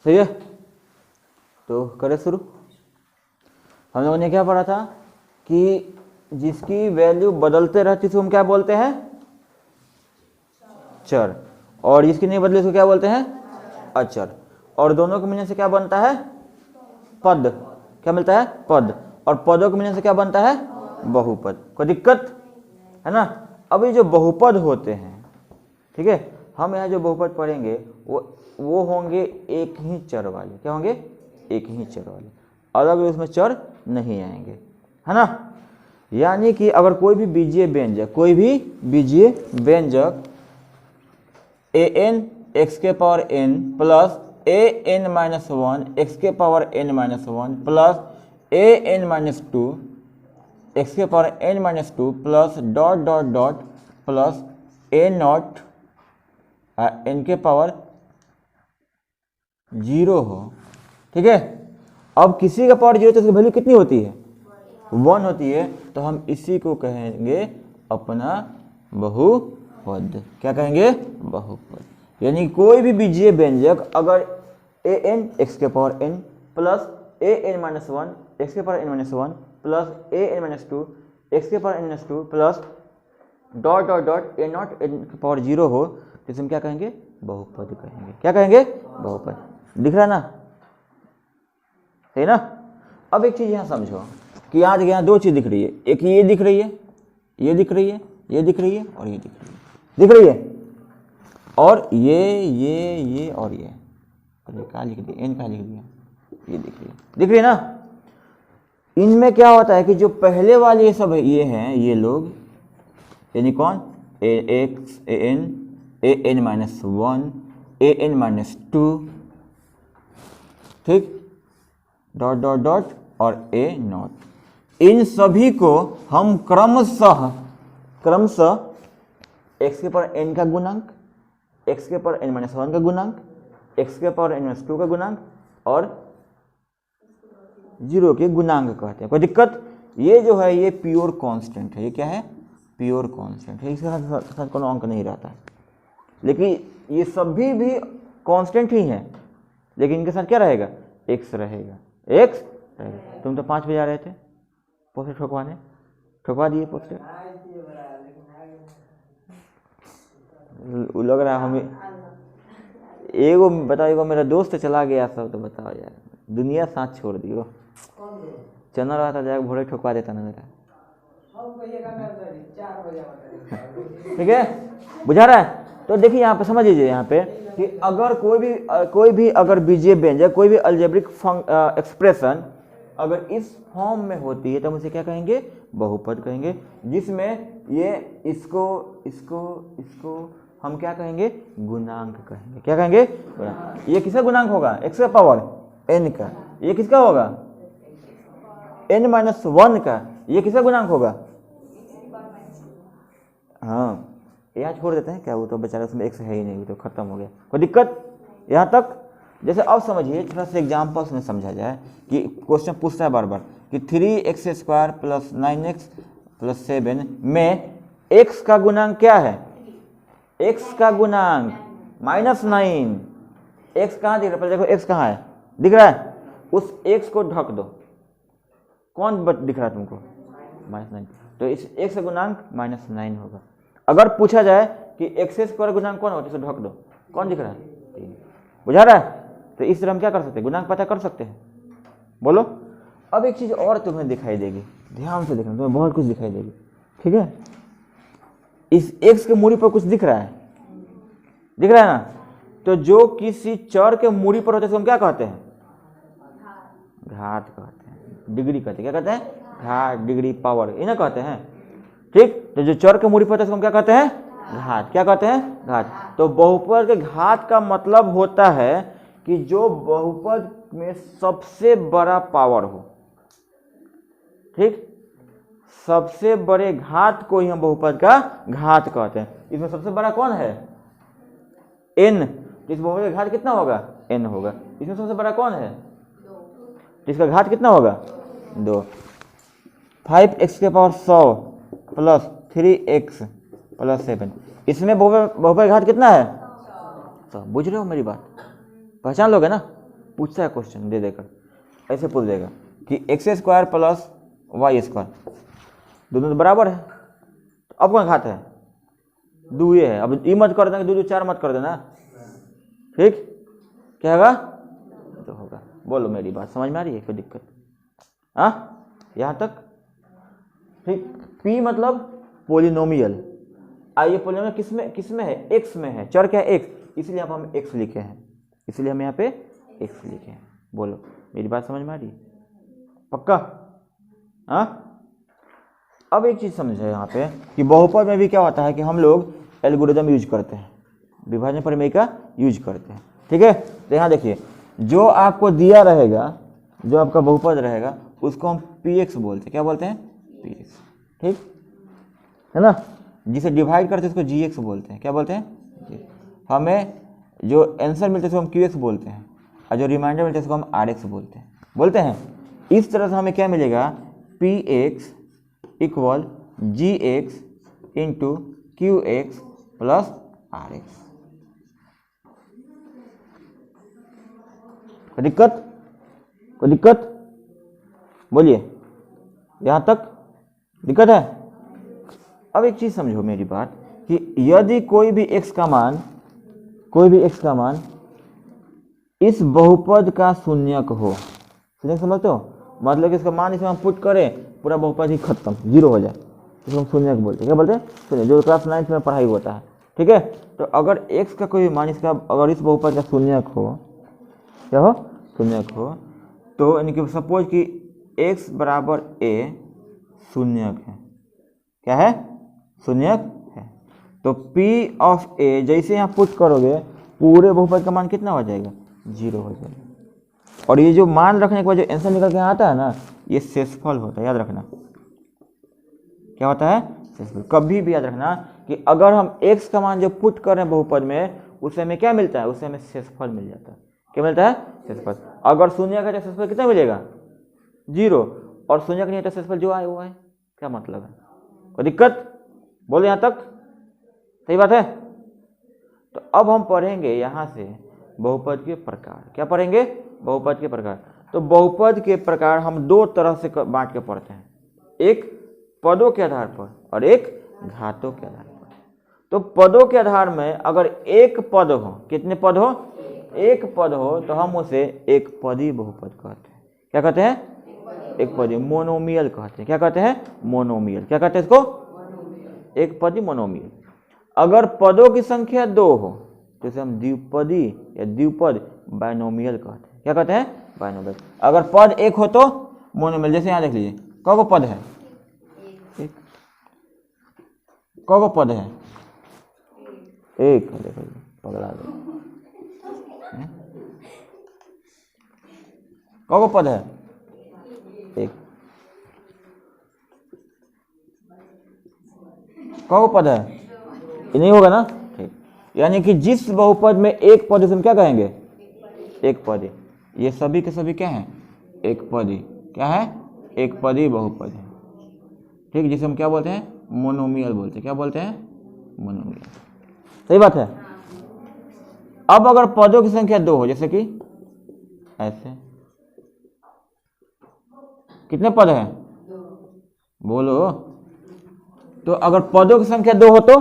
सही है। तो करें शुरू। हम लोगों ने क्या पढ़ा था कि जिसकी वैल्यू बदलते रहती है हम क्या बोलते हैं, चर, और जिसकी नहीं बदली उसको क्या बोलते हैं, अचर। और दोनों के मिलने से क्या बनता है, पद। क्या मिलता है, पद। और पदों के मिलने से क्या बनता है, बहुपद। कोई दिक्कत है ना। अब ये जो बहुपद होते हैं, ठीक है, हम यहाँ जो बहुपद पढ़ेंगे वो होंगे एक ही चर वाले। क्या होंगे, एक ही चर वाले, अलग उसमें चर नहीं आएंगे, है ना। यानी कि अगर कोई भी बीजीय व्यंजक, कोई भी बीजीय व्यंजक ए एन एक्स के power N plus A N minus one X के power N minus one plus A N minus two X के power N minus two plus dot dot dot plus A not N के power 0 हो, ठीक है। अब किसी का power 0 तो उसकी वैल्यू कितनी होती है, 1 होती है। तो हम इसी को कहेंगे अपना बहुपद। क्या कहेंगे, बहुपद। यानी कोई भी बीजीय व्यंजक अगर ए एन एक्स के power N plus A N minus one X के power N minus one plus A N minus two X के power N minus two plus dot dot dot A not N के power 0 हो, तो हम क्या कहेंगे, बहुपद कहेंगे। क्या कहेंगे, बहुपद। दिख रहा ना, सही ना। अब एक चीज यहाँ समझो कि आज यहाँ दो चीज दिख रही है, एक ये दिख रही है, ये दिख रही है, ये दिख रही है और ये दिख रही है, दिख रही है। और ये और ये कहा लिख दिया, एन कहा लिख दिया, ये दिख रही है ना। इनमें क्या होता है कि जो पहले वाले ये सब ये हैं, ये लोग, यानी कौन, ए x A N minus one A N minus to, ठीक, डॉट डॉट डॉट और ए नॉट, इन सभी को हम क्रमशः एक्स के पावर एन का गुणांक, एक्स के पावर एन माइनस वन का गुणांक, एक्स के पावर एन माइनस टू का गुणांक और 0 के गुणांक कहते हैं। कोई दिक्कत। ये जो है ये प्योर कांस्टेंट है। ये क्या है, प्योर कांस्टेंट है। इसके साथ कोनो अंक नहीं रहता है, लेकिन ये सभी भी कांस्टेंट ही हैं, लेकिन इनके साथ क्या रहेगा, एक्स रहेगा, एक्स रहेगा। तुम तो 5 बजे आ रहे थे पोस्टर ठोकवाने, ठोकवा दिए पोस्टर। लग रहा है हमें एगो बताओ, एगो मेरा दोस्त चला गया सब, तो बताओ यार, दुनिया साथ छोड़ दियो। चलना रहा था, जाकर भोरे ठोकवा देता ना मेरा। ठीक है, बुझा रहा है। तो देखिए यहाँ पे समझ लीजिए यहाँ पे कि अगर कोई भी अगर बीजीय व्यंजक, कोई भी अलजेब्रिक एक्सप्रेशन अगर इस फॉर्म में होती है तो हम इसे क्या कहेंगे, बहुपद कहेंगे। जिसमें ये इसको हम क्या कहेंगे, गुणांक कहेंगे। क्या कहेंगे, गुणांक। ये किसका गुणांक होगा, एक्स का पावर एन का। ये किसका होगा, एन माइनस वन का। ये किसका गुणांक होगा, हाँ, यहाँ छोड़ देते हैं क्या, वो तो बेचारा उसमें एक्स है ही नहीं, तो खत्म हो गया। कोई दिक्कत यहाँ तक। जैसे अब समझिए थोड़ा सा एग्जाम्पल्स में समझा जाए कि क्वेश्चन पूछता है बार बार कि 3x² प्लस 9x प्लस 7 में x का गुणांक क्या है, x का गुणांक -9। x कहाँ दिख रहा है, पहले देखो x कहाँ है, दिख रहा है। उस x को ढक दो, कौन दिख रहा है तुमको, -9। तो इस x का गुणांक -9 होगा। अगर पूछा जाए कि x² गुणांक कौन होगा, तो ढक दो, कौन दिख रहा है, 3। बुझा रहा है। तो इस तरह हम क्या कर सकते हैं, गुणांक पता कर सकते हैं। बोलो। अब एक चीज और तुम्हें दिखाई देगी, ध्यान से देखना, तुम्हें बहुत कुछ दिखाई देगी, ठीक है। इस x के मूरी पर कुछ दिख रहा है, दिख रहा है ना। तो जो किसी चर के मूरी पर होते हैं हम क्या कहते हैं, घात कहते हैं, डिग्री कहते हैं। क्या कहते हैं, घात, डिग्री, पावर, इन्हें कहते हैं, ठीक। तो जो चर के मूरी पर होते हैं हम क्या कहते हैं, घात। क्या कहते हैं, घात। तो बहुपद के घात का मतलब होता है कि जो बहुपद में सबसे बड़ा पावर हो, ठीक, सबसे बड़े घात को ही हम बहुपद का घात कहते हैं। इसमें सबसे बड़ा कौन है, n। इस बहुपद का घात कितना होगा, n होगा। इसमें सबसे बड़ा कौन है, इसका घात कितना होगा, 2। 5x के पावर 100 प्लस 3x प्लस 7, इसमें बहुपद का घात कितना है, 100। बुझ रहे हो मेरी बात, पहचान लोगे ना। पूछता है क्वेश्चन दे देकर, ऐसे पूछ देगा कि x² प्लस y², दोनों तो बराबर है, तो अब कौन खाता है? दुए है। अब ये मत कर देना, 2 2 4 मत कर देना, ठीक? क्या होगा? तो होगा। बोलो मेरी बात समझ में आ रही है? कोई दिक्कत? हाँ, यहाँ तक ठीक। p मतलब पोलिनोमियल। आइए पोलिनोमियल किसमें है? x में है। चर क्या है? x, इसलिए यहाँ पर हम x लिखे हैं, इसलिए हम यहाँ पे x लिखे हैं। बोलो मेरी बात समझ में आ रही है? पक्का? हाँ। अब एक चीज़ समझे यहाँ पे कि बहुपद में भी क्या होता है कि हम लोग एल्गोरिदम यूज करते हैं, विभाजन प्रमेय का यूज करते हैं, ठीक है? तो यहाँ देखिए, जो आपको दिया रहेगा, जो आपका बहुपद रहेगा, उसको हम px बोलते हैं। क्या बोलते हैं? px, ठीक है ना? जिसे डिवाइड करते हैं उसको gx बोलते हैं। क्या बोलते हैं? हमें जो आंसर मिलता है उसको हम qx बोलते हैं, और जो रिमाइंडर मिलता है उसको हम rx बोलते हैं। इस तरह से हमें क्या मिलेगा? px equal gx into qx plus rx। कोई दिक्कत? कोई दिक्कत? बोलिए, यहाँ तक दिक्कत है? अब एक चीज़ समझो मेरी बात कि यदि कोई भी x का मान इस बहुपद का शून्यक हो, शून्यक समझते हो? मतलब कि इसका मान इसमें हम पुट करें, पूरा बहुपद ही खत्म, 0 हो जाए, इसको हम शून्यक बोलते हैं। क्या बोलते हैं? शून्य, जो क्लास 9 में पढ़ाई होता है, ठीक है? तो अगर x का कोई मान इसका अगर इस बहुपद का शून्यक हो, क्या हो? शून्यक हो, तो यानी कि सपोज कि x बराबर a शून्यक है। क्या है? शून्यक है। तो p ऑफ a जैसे यहाँ पुट करोगे, पूरे बहुपद का मान कितना हो जाएगा? 0 हो जाएगा। और ये जो मान रखने के बाद जो आंसर निकल के आता है ना, ये शेषफल होता है, याद रखना। क्या होता है? शेषफल। कभी भी याद रखना कि अगर हम x का मान जो पुट कर रहे हैं बहुपद में, उससे हमें क्या मिलता है? उससे हमें शेषफल मिल जाता है। क्या मिलता है? शेषफल। अगर शून्य का शेषफल कितना मिलेगा? 0। और शून्य का नहीं होता शेषफल जो आए वो आए। क्या मतलब है? कोई दिक्कत? बोलो यहाँ तक सही बात है? तो अब हम पढ़ेंगे यहाँ से बहुपद के प्रकार। क्या पढ़ेंगे? बहुपद के प्रकार। तो बहुपद के प्रकार हम 2 तरह से बांट के पढ़ते हैं, एक पदों के आधार पर और एक घातों के आधार पर। तो पदों के आधार में अगर एक पद हो, कितने पद हो? एक पद हो, तो हम उसे एक पदी बहुपद कहते हैं। क्या कहते हैं? एक पदी, मोनोमियल कहते हैं। क्या कहते हैं? मोनोमियल। क्या कहते हैं इसको? एक पदी, मोनोमियल। अगर पदों की संख्या 2 हो तो इसे हम द्विपदी या द्विपद बाइनोमियल कहते हैं। क्या कहते हैं? बाइनोमियल। अगर पद 1 हो तो मोनोमियल। जैसे यहाँ देख लीजिए, कौन पद है? एक। कौन पद है? एक। देखो पगला गया। कौन पद है? एक। कौन पद है? ये नहीं होगा ना? ठीक। यानी कि जिस बहुपद में एक पद, हम क्या कहेंगे? एक पदी। ये सभी के सभी क्या हैं? एक पदी। क्या है? एक पदी बहुपद है, ठीक, जिसे हम क्या बोलते हैं? मोनोमियल बोलते हैं। क्या बोलते हैं? मोनोमियल। सही बात है। अब अगर पदों की संख्या 2 हो, जैसे कि ऐसे, कितने पद हैं? बोलो। तो अगर पदों की संख्या 2 हो तो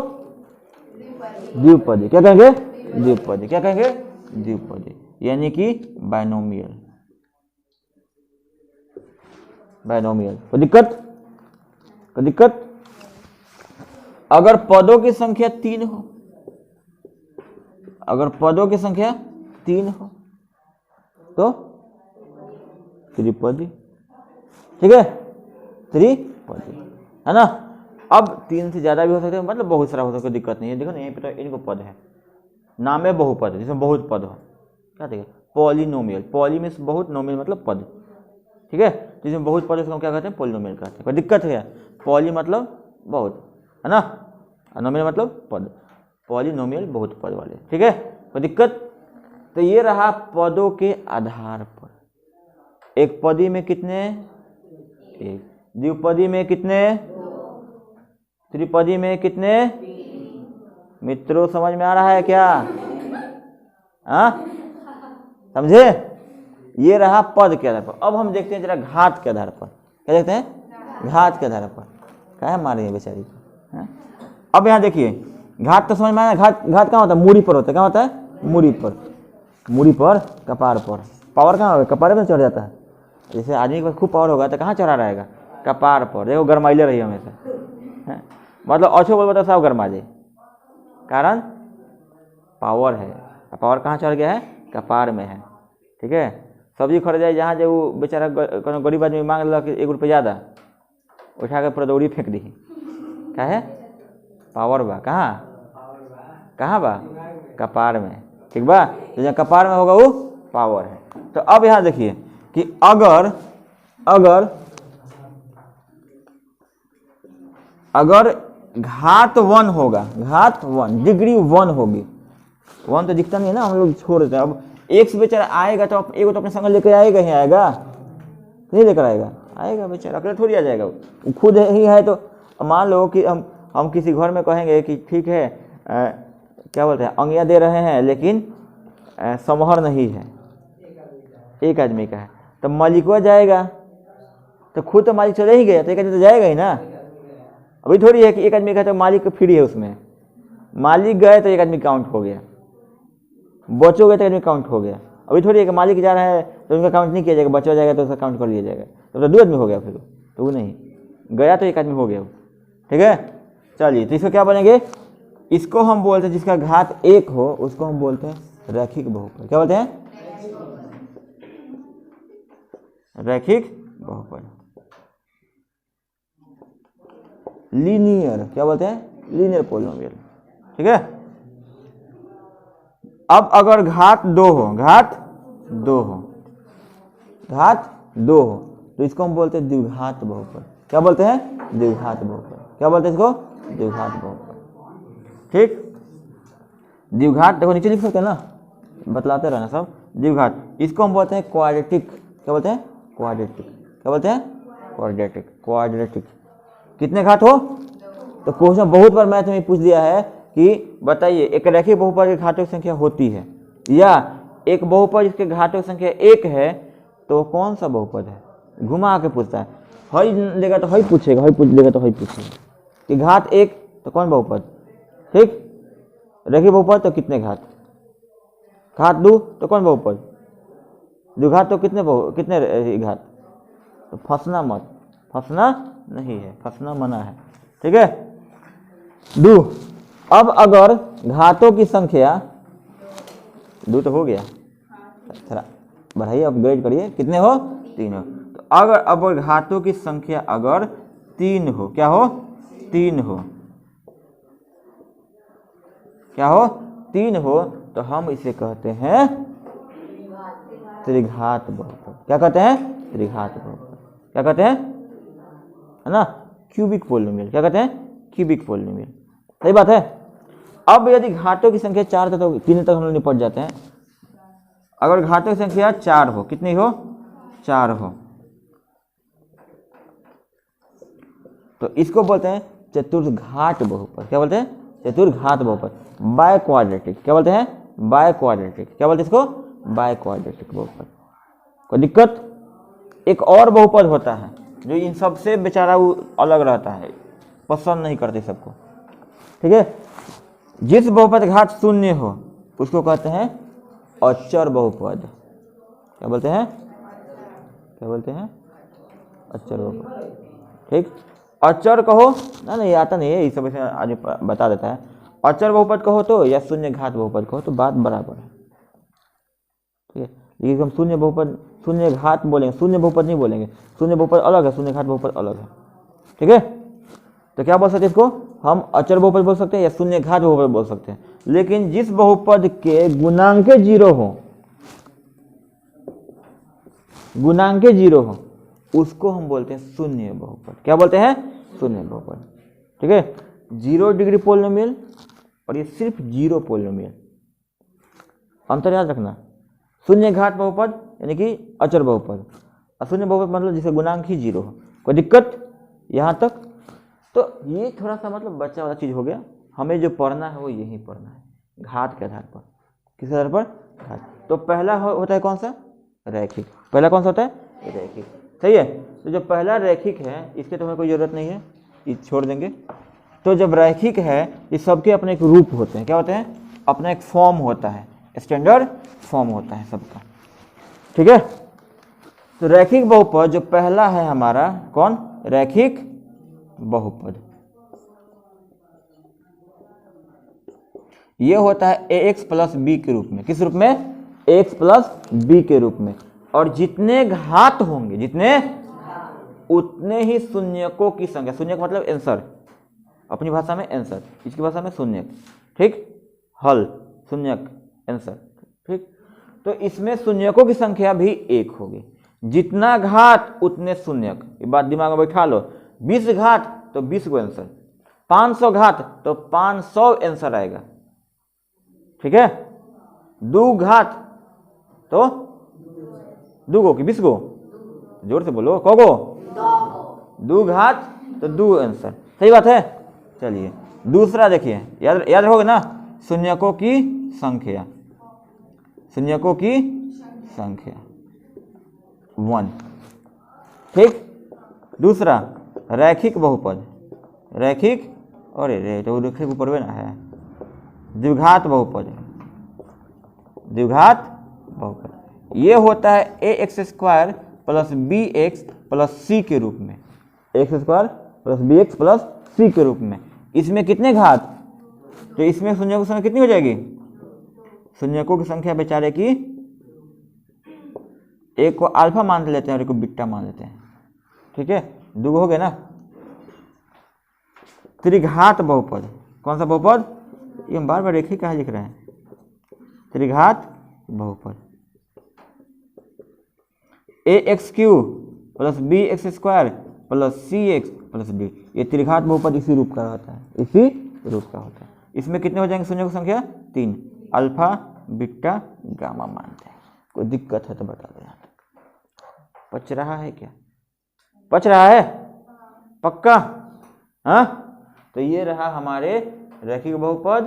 द्विपदी। क्या कहेंगे? द्विपदी। क्या कहेंगे? द्विपदी, यानी कि बाइनोमियल। बाइनोमियल। कोई दिक्कत? कोई दिक्कत? अगर पदों की संख्या 3 हो, अगर पदों की संख्या 3 हो तो त्रिपदी। ठीक है? त्रिपदी है ना? अब 3 से ज्यादा भी हो सकते हैं, मतलब बहुत सारा हो सकता है, कोई दिक्कत नहीं है। देखो ना, यहीं पे तो इनको पद है, नाम है बहुपद है, जिसमें बहुत पद हो। क्या देखिए? पॉलिनोमियल। पॉली में बहुत, नोमियल मतलब पद। ठीक है? जिसमें बहुत पद उसको हम क्या कहते हैं? पॉलिनोमियल कहते हैं। कोई दिक्कत है? पॉली मतलब बहुत, है ना? नोमियल मतलब पद। पॉलिनोमियल बहुत पद वाले। ठीक है? कोई दिक्कत? तो ये रहा पदों के आधार पर। एक पदी में कितने? एक। द्विपदी में कितने? त्रिपदी में कितने? मित्रों समझ में आ रहा है क्या? हाँ, समझे? ये रहा पद के आधार पर। अब हम देखते हैं जरा घात के आधार पर। क्या देखते हैं? घात के आधार पर। क्या है मार रही है बेचारी को, हैं? अब यहाँ देखिए, घात तो समझ में आया। घात घात कहाँ होता है? मूड़ी पर होता है। क्या होता है? मूड़ी पर। मूड़ी पर, कपार पर। पावर कहाँ होगा? कपार में चढ़ जाता है। जैसे आदमी के पास खूब पावर होगा तो कहाँ चढ़ा रहेगा? कपार पर। देखो गरमाइले रही हमेशा, हैं? मतलब अच्छो बोल बताओ सब गरमा जाए, कारण पावर है। पावर कहाँ चढ़ गया है? कपार में है। ठीक है, सब्जी खरीद जाए जहाँ जो वो बेचारा गरीब आदमी मांग लग 1 रुपये ज़्यादा, उठा के पूरा दौड़ी फेंक दी। क्या है? पावर बा। कहाँ बा? कपार में। ठीक बा, तो जहाँ कपार में होगा वो पावर है। तो अब यहाँ देखिए कि अगर घात 1 होगा, घात 1 डिग्री 1 होगी। 1 तो दिखता नहीं है ना, हम लोग छोड़ देते हैं। अब x बेचारा आएगा तो एगो तो अपने संग लेकर आएगा ही आएगा, नहीं लेकर आएगा बेचारा, अकेले थोड़ी आ जाएगा। वो खुद ही है। तो मान लो कि हम किसी घर में कहेंगे कि ठीक है, क्या बोलते हैं, अंगिया दे रहे हैं लेकिन समहर नहीं है, एक आदमी का है, तो मालिक जाएगा, तो खुद तो मालिक चले ही गया, तो एक आदमी तो जाएगा ही ना। अभी थोड़ी है कि एक आदमी का तो मालिक फ्री है, उसमें मालिक गए तो एक आदमी काउंट हो गया, बच्चों गए तो एक आदमी काउंट हो गया। अभी थोड़ी है कि मालिक जा रहा है तो उनका काउंट नहीं किया जाएगा, बच्चा जाएगा तो उसका काउंट कर लिया जाएगा, तो 2 आदमी हो गया। फिर तो वो नहीं गया तो एक आदमी हो गया। ठीक है, चलिए, तो इसको क्या बोलेंगे? इसको हम बोलते हैं, जिसका घात 1 हो उसको हम बोलते हैं रैखिक बहुपद। क्या बोलते हैं? रैखिक बहुपद। लीनियर, क्या बोलते हैं? Linear polynomial. ठीक है, अब अगर घात 2 हो, घात 2 हो तो इसको हम बोलते हैं द्विघात बहुपद। क्या बोलते हैं? द्विघात बहुपद। क्या बोलते हैं इसको? द्विघात बहुपद। ठीक, द्विघात देखो नीचे लिख सकते हैं ना, बतलाते रहना सब। द्विघात, इसको हम बोलते हैं क्वाड्रेटिक। क्या बोलते हैं? क्वाड्रेटिक। क्या बोलते हैं? क्वाड्रेटिक। कितने घात हो? तो क्वेश्चन बहुत बार मैथ में पूछ दिया है कि बताइए एक रैखिक बहुपद की घातों की संख्या होती है, या एक बहुपद जिसके घातों की संख्या 1 है तो कौन सा बहुपद है? घुमा के पूछता है। हई लेगा तो हई पूछेगा, हई पूछ लेगा तो हई पूछेगा कि घात 1 तो कौन बहुपद? ठीक, रैखिक बहुपद तो कितने घात? घात 2 तो कौन बहुपद? द्विघात तो कितने घात? तो फंसना मत, फंसना नहीं है, फंसना मना है। ठीक है, 2। अब अगर घातों की संख्या 2 तो हो गया, थोड़ा बढ़ाइए, अपग्रेड करिए, कितने हो? 3 हो। तो अगर अब घातों की संख्या अगर 3 हो, क्या हो? 3 हो, क्या हो? 3 हो, तो हम इसे कहते हैं त्रिघात बहुपद। क्या कहते हैं? त्रिघात बहुपद। क्या कहते हैं? है ना, क्यूबिक पॉलिनोमियल। क्या कहते हैं? Cubic polynomial. सही बात है। अब यदि घातों की संख्या 4 तो 3 तक हम लोग निपट जाते हैं। अगर घातों की संख्या 4 हो, कितनी हो? 4 हो, तो इसको बोलते हैं चतुर्घात बहुपद। क्या बोलते हैं? चतुर्घात बहुपद, बाय क्वाड्रेटिक। क्या बोलते हैं? By quadratic. क्या बोलते हैं इसको? बाय क्वाड्रेटिक बहुपद। कोई दिक्कत? एक और बहुपद होता है जो इन सबसे बेचारा वो अलग रहता है, पसंद नहीं करते सबको। ठीक है, जिस बहुपद घात 0 हो उसको कहते हैं अचर बहुपद। क्या बोलते हैं? क्या बोलते हैं? अचर बहुपद। ठीक, अचर कहो ना, नहीं आता नहीं है, ये सब आज बता देता है। अचर बहुपद कहो तो या शून्य घात बहुपद कहो तो बात बराबर है। ठीक है, लेकिन हम शून्य बहुपद, शून्य घात बोलेंगे, शून्य बहुपद नहीं बोलेंगे। शून्य बहुपद अलग है, शून्य घात बहुपद अलग है। ठीक है, तो क्या बोल सकते हैं इसको? हम अचर बहुपद बोल सकते हैं या शून्य घात बहुपद बोल सकते हैं। लेकिन जिस बहुपद के गुणांक 0 हो, गुणांक 0 हो, उसको हम बोलते हैं शून्य बहुपद। क्या बोलते हैं? शून्य बहुपद। ठीक है, 0 डिग्री पॉलिनोमियल और ये सिर्फ 0 पॉलिनोमियल, अंतर याद रखना। शून्य घात बहुपद यानी कि अचर बहुपद, और शून्य बहुपद मतलब जिसका गुणांक ही 0 हो। कोई दिक्कत यहाँ तक? तो ये थोड़ा सा मतलब बच्चा वाला चीज़ हो गया। हमें जो पढ़ना है वो यही पढ़ना है, घात के आधार पर। किस आधार पर? घात। तो पहला होता है कौन सा? रैखिक। पहला कौन सा होता है? रैखिक। सही है। तो जब पहला रैखिक है इसके तो हमें कोई ज़रूरत नहीं है, ये छोड़ देंगे। तो जब रैखिक है ये सबके अपने एक रूप होते हैं। क्या होते हैं? अपना एक फॉर्म होता है, स्टैंडर्ड फॉर्म होता है सबका। ठीक है। तो रैखिक बहुपद जो पहला है हमारा कौन? रैखिक बहुपद। ये होता है ax प्लस बी के रूप में। किस रूप में? ax प्लस बी के रूप में। और जितने घात होंगे, जितने उतने ही शून्यकों की संख्या। शून्यक मतलब आंसर, अपनी भाषा में आंसर, इसकी भाषा में शून्यक। ठीक, हल, शून्यक, आंसर। ठीक, तो इसमें शून्यकों की संख्या भी एक होगी। जितना घात उतने शून्यक। ये बात दिमाग में बैठा लो। 20 घात तो 20 को आंसर, 500 घात तो 500 आंसर आएगा। ठीक है। 2 घात तो 2 को कि 20 को? जोर से बोलो, को 2 घात तो 2 आंसर। सही बात है। चलिए दूसरा देखिए, याद रखोगे ना? शून्यकों की संख्या, शून्यकों की संख्या 1। ठीक। दूसरा रैखिक बहुपद, रैखिक, अरे रे तो रैखिक ऊपर में ना है, द्विघात बहुपद, द्विघात बहुपद। ये होता है ax² plus bx plus c के रूप में। x² plus bx plus c के रूप में। इसमें कितने घात? तो इसमें शून्यकों की संख्या कितनी हो जाएगी? शून्यकों की संख्या बेचारे की, एक को अल्फा मान लेते हैं और एक को बीटा मान लेते हैं। ठीक है, 2 हो गए ना। त्रिघात बहुपद, कौन सा बहुपद? ये हम बार बार एक ही कहाँ लिख रहे हैं? त्रिघात बहुपद। ax³ plus bx² plus cx plus d। ये त्रिघात बहुपद इसी रूप का रहता है, इसी रूप का होता है। इसमें कितने हो जाएंगे शून्य की संख्या? 3। अल्फा, बीटा, गामा मानते हैं। कोई दिक्कत है तो बता दो। यहाँ तक पच रहा है क्या? पच रहा है पक्का? हाँ, तो ये रहा हमारे रैखिक बहुपद,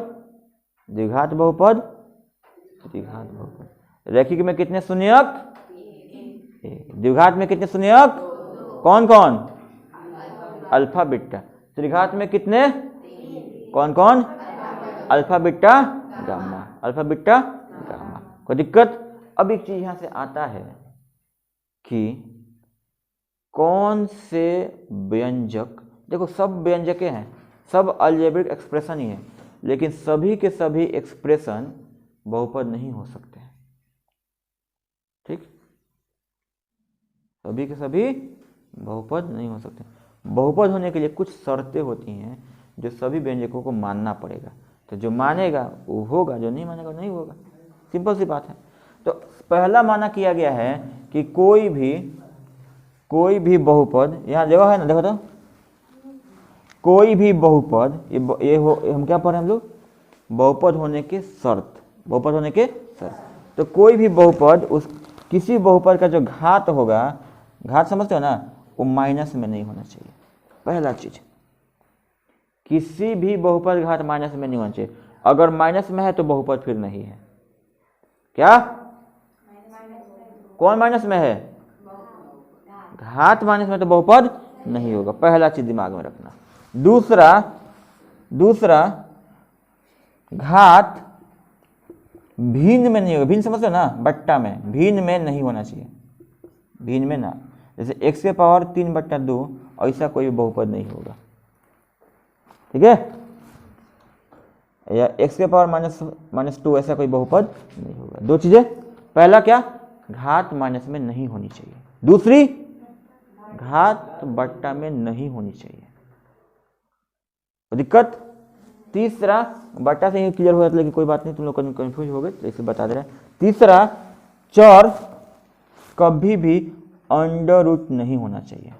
द्विघात बहुपद, त्रिघात बहुपद। रैखिक में कितने शून्यक? द्विघात में कितने शून्यक? कौन कौन? Alpha, beta. त्रिघात में कितने? कौन कौन? Alpha, beta, gamma, alpha, beta, gamma. कोई दिक्कत? अब एक चीज यहां से आता है कि कौन से व्यंजक, देखो सब व्यंजकें हैं, सब अलजेब्रिक एक्सप्रेशन ही है, लेकिन सभी के सभी एक्सप्रेशन बहुपद नहीं हो सकते हैं। ठीक, सभी के सभी बहुपद नहीं हो सकते। बहुपद होने के लिए कुछ शर्तें होती हैं जो सभी व्यंजकों को मानना पड़ेगा। तो जो मानेगा वो होगा, जो नहीं मानेगा नहीं होगा। सिंपल सी बात है। तो पहला माना किया गया है कि कोई भी बहुपद, यहाँ जगह है ना, देखो तो, कोई भी बहुपद, ये हम क्या पढ़े हम लोग? बहुपद होने के शर्त, बहुपद होने के शर्त। तो कोई भी बहुपद, उस किसी बहुपद का जो घात होगा, घात समझते हो ना, वो माइनस में नहीं होना चाहिए। पहला चीज, किसी भी बहुपद घात माइनस में नहीं होना चाहिए। अगर माइनस में है तो बहुपद फिर नहीं है। क्या? कौन माइनस में है? घात माइनस में तो बहुपद नहीं होगा। पहला चीज दिमाग में रखना। दूसरा घात भिन्न में नहीं होगा। भिन्न समझते हो ना? बट्टा में, भिन्न में नहीं होना चाहिए, भिन्न में ना। जैसे x के पावर 3/2, ऐसा कोई बहुपद नहीं होगा। ठीक है, या x के पावर -2, ऐसा कोई बहुपद नहीं होगा। 2 चीजें, पहला क्या? घात माइनस में नहीं होनी चाहिए। दूसरी, घात बट्टा में नहीं होनी चाहिए। दिक्कत? तीसरा, बट्टा से ही क्लियर हो जाता है, लेकिन कोई बात नहीं, तुम लोग कंफ्यूज हो गए तो इसे बता दे रहे हैं। तीसरा, चर कभी भी अंडर रूट नहीं होना चाहिए।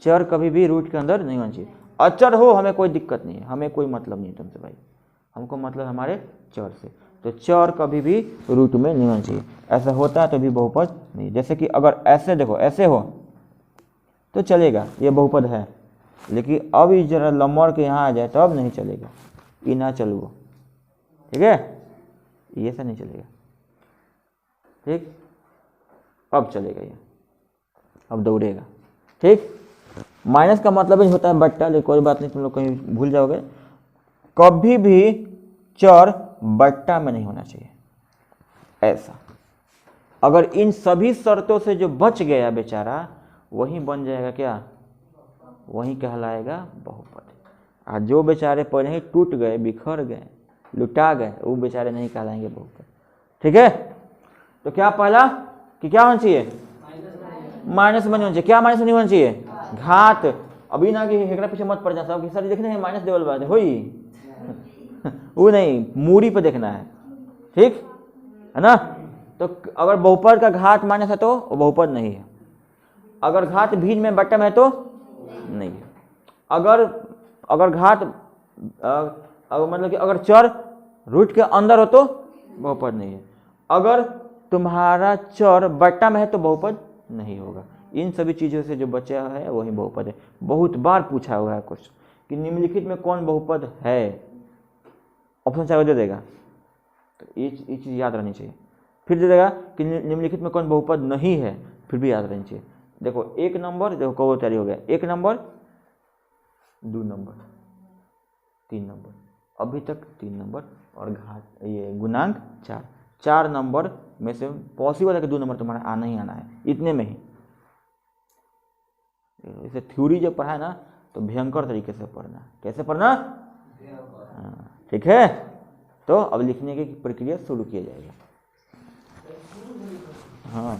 चर कभी भी रूट के अंदर नहीं होना चाहिए। अचर हो हमें कोई दिक्कत नहीं है, हमें कोई मतलब नहीं है तुमसे भाई, हमको मतलब हमारे चर से। तो चर कभी भी रूट में नहीं होना चाहिए। ऐसा होता है तो भी बहुपद नहीं। जैसे कि अगर ऐसे देखो, ऐसे हो तो चलेगा, ये बहुपद है। लेकिन अब ये जरा लंबर के यहाँ आ जाए तो अब नहीं चलेगा, ये ना चलो। ठीक है, ये ऐसा नहीं चलेगा। ठीक, अब चलेगा ये, अब दौड़ेगा। ठीक, माइनस का मतलब ही होता है बट्टा, लेकिन कोई बात नहीं, तुम लोग कहीं भूल जाओगे। कभी भी चर बट्टा में नहीं होना चाहिए ऐसा। अगर इन सभी शर्तों से जो बच गया बेचारा, वही बन जाएगा क्या, वही कहलाएगा बहुपद। और जो बेचारे पहले ही टूट गए, बिखर गए, लुटा गए, वो बेचारे नहीं कहलाएंगे बहुपद। ठीक है, तो क्या पहला कि क्या होना चाहिए, माइनस में नहीं होना चाहिए। क्या माइनस में नहीं होना चाहिए, घात। अभी ना कि हेकड़ा पीछे मत पड़ जा, सब सर देखने हैं माइनस देवल बात हो वो नहीं, मूरी पे देखना है। ठीक है ना, तो अगर बहुपद का घात माइनस है तो वो बहुपद नहीं है। अगर घात बीच में बट्टा में है तो नहीं है। अगर घात मतलब कि अगर चर रूट के अंदर हो तो बहुपद नहीं है। अगर तुम्हारा चर बट्टा में है तो बहुपद नहीं होगा। इन सभी चीज़ों से जो बचा है वही बहुपद है। बहुत बार पूछा हुआ है क्वेश्चन कि निम्नलिखित में कौन बहुपद है, ऑप्शन चाहे दे देगा, तो ये चीज़ याद रहनी चाहिए। फिर दे देगा कि निम्नलिखित में कौन बहुपद नहीं है, फिर भी याद रहनी चाहिए। देखो 1 नंबर, देखो कौन तैयारी हो गया, 1 नंबर, 2 नंबर, 3 नंबर, अभी तक 3 नंबर, और घात ये गुणांक 4 नंबर में से पॉसिबल है कि 2 नंबर तुम्हारा आना ही आना है, इतने में ही। इसे थ्योरी जब पढ़ा है ना तो भयंकर तरीके से पढ़ना। कैसे पढ़ना, ठीक है। तो अब लिखने की प्रक्रिया शुरू किया जाएगा। हाँ।